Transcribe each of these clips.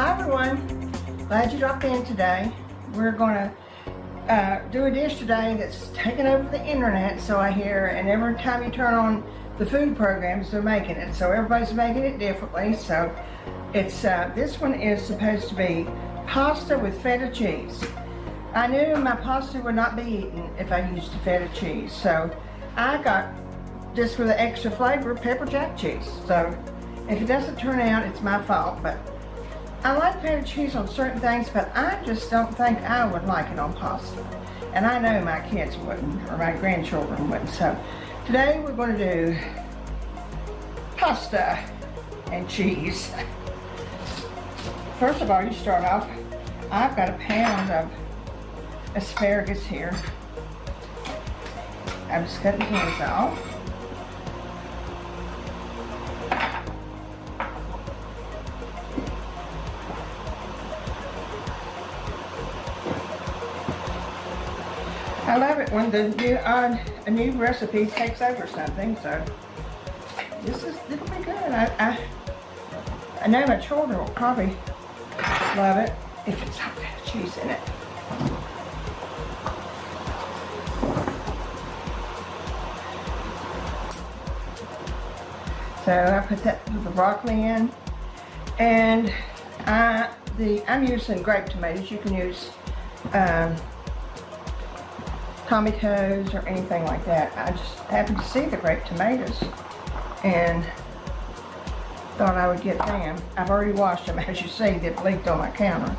Hi everyone, glad you dropped in today. We're going to do a dish today that's taken over the internet, so I hear, and every time you turn on the food programs, they're making it. So everybody's making it differently. So it's this one is supposed to be pasta with feta cheese. I knew my pasta would not be eaten if I used the feta cheese, so I got, just for the extra flavor, pepper jack cheese. So if it doesn't turn out, it's my fault, but I like feta cheese on certain things, but I just don't think I would like it on pasta. And I know my kids wouldn't, or my grandchildren wouldn't. So today we're going to do pasta and cheese. First of all, you start off, I've got a pound of asparagus here. I'm just cutting the ends off. I love it when a new recipe takes over something, so it'll be good. I know my children will probably love it if it's got feta cheese in it. So I put the broccoli in, and I'm using grape tomatoes. You can use tomatoes or anything like that. I just happened to see the grape tomatoes and thought I would get them. I've already washed them, as you see. They've leaked on my counter.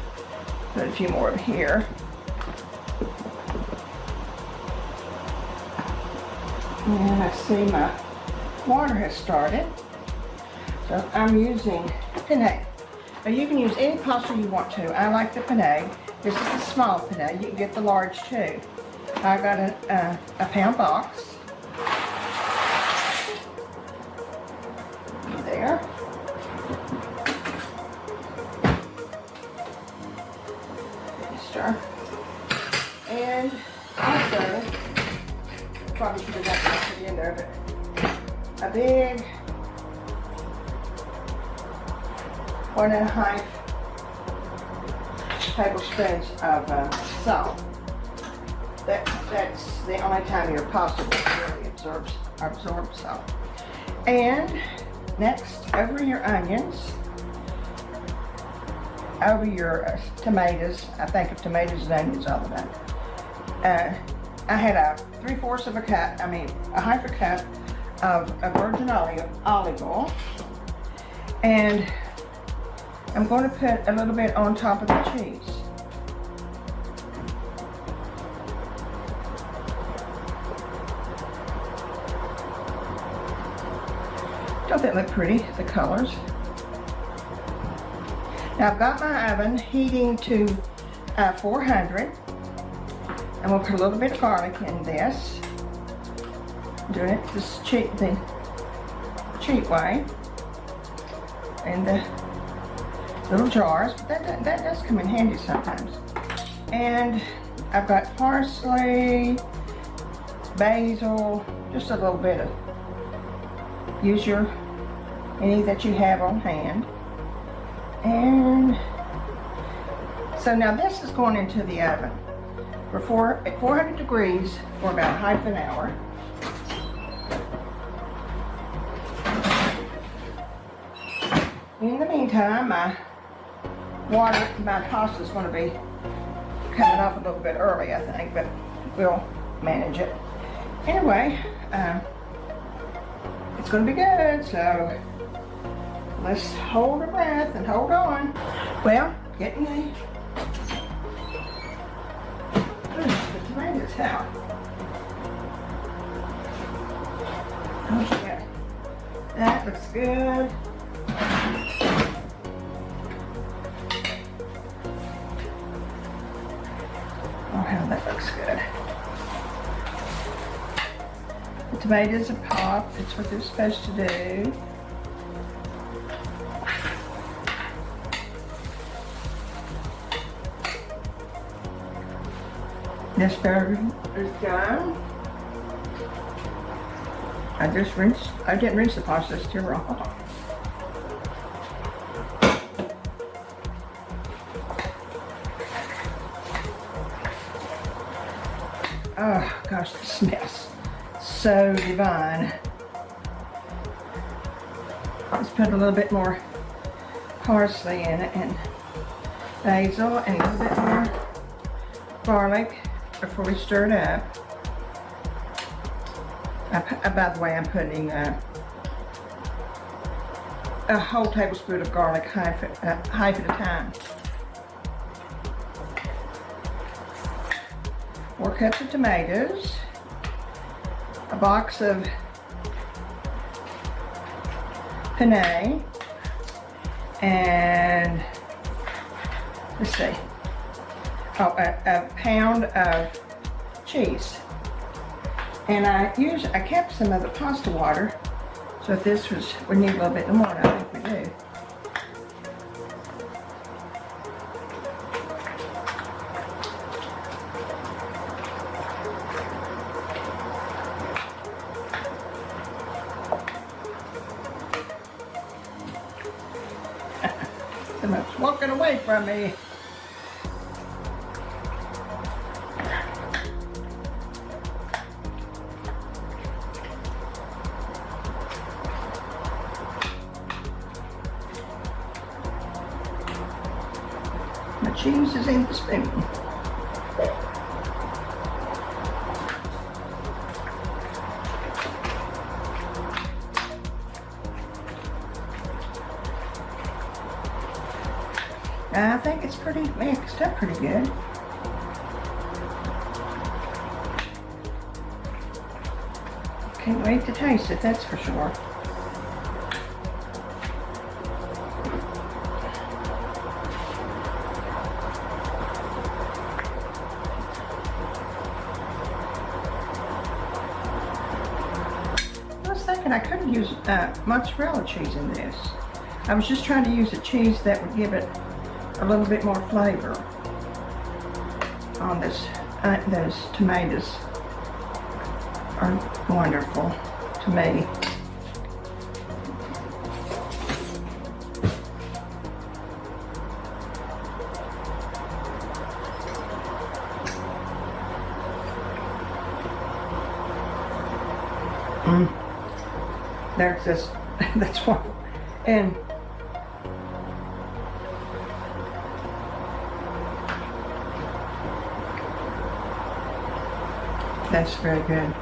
Put a few more over here. And I see my water has started. So I'm using penne. Now you can use any pasta you want to. I like the penne. This is the small penne. You can get the large too. I got a pound box. There. Stir. And also, probably should have got this in there, but a big 1.5 tablespoons of salt. That's the only time your pasta will really absorb salt. And next, over your onions, over your tomatoes. I think of tomatoes and onions all the time. I had a 3/4 of a cup, a half a cup of virgin olive oil. And I'm going to put a little bit on top of the cheese. Don't that look pretty, the colors? Now I've got my oven heating to 400. I'm going to put a little bit of garlic in this. I'm doing it the cheap way. In the little jars, but that does come in handy sometimes. And I've got parsley, basil, just a little bit of, use any that you have on hand. And so now this is going into the oven at 400 degrees for about half an hour. In the meantime, my pasta is going to be coming off a little bit early, I think, but we'll manage it. Anyway, it's going to be good, so let's hold our breath and hold on. Well, getting the tomatoes out. Okay, that looks good. Oh, how that looks good. The tomatoes are popped. That's what they're supposed to do. The asparagus is done. I didn't rinse the pasta, it's still raw. Oh gosh, this smells so divine. Let's put a little bit more parsley in it and basil and a little bit more garlic before we stir it up. By the way, I'm putting a whole tablespoon of garlic, half at a time. 4 cups of tomatoes, a box of penne, and let's see, a pound of cheese. And I kept some of the pasta water, so if this was, we need a little bit more, I think we do. Someone's walking away from me. My cheese is in the spoon. I think it's pretty mixed up pretty good. Can't wait to taste it, that's for sure. I was thinking I could use mozzarella cheese in this. I was just trying to use a cheese that would give it a little bit more flavor on this. Those tomatoes are wonderful to me. There's this, that's one, and that's very good.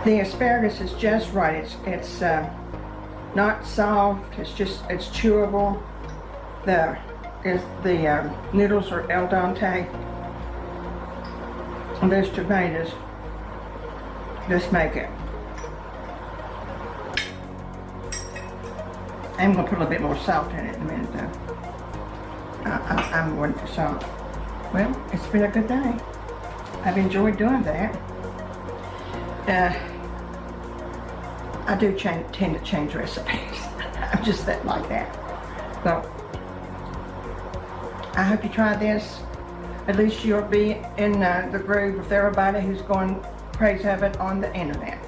The asparagus is just right. It's not soft. It's chewable. The noodles are al dente. And those tomatoes just make it. I'm gonna put a little bit more salt in it in a minute though. I'm waiting for salt. Well, it's been a good day. I've enjoyed doing that. I do tend to change recipes. I'm just like that. So, I hope you try this. At least you'll be in the groove with everybody who's going crazy of it on the internet.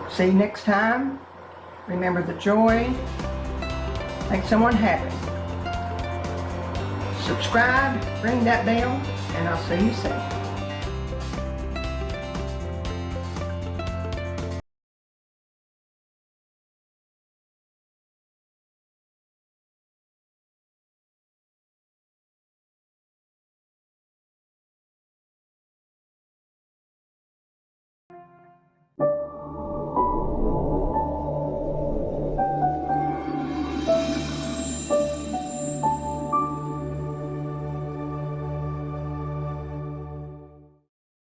See you next time. Remember the joy. Make someone happy. Subscribe, ring that bell, and I'll see you soon.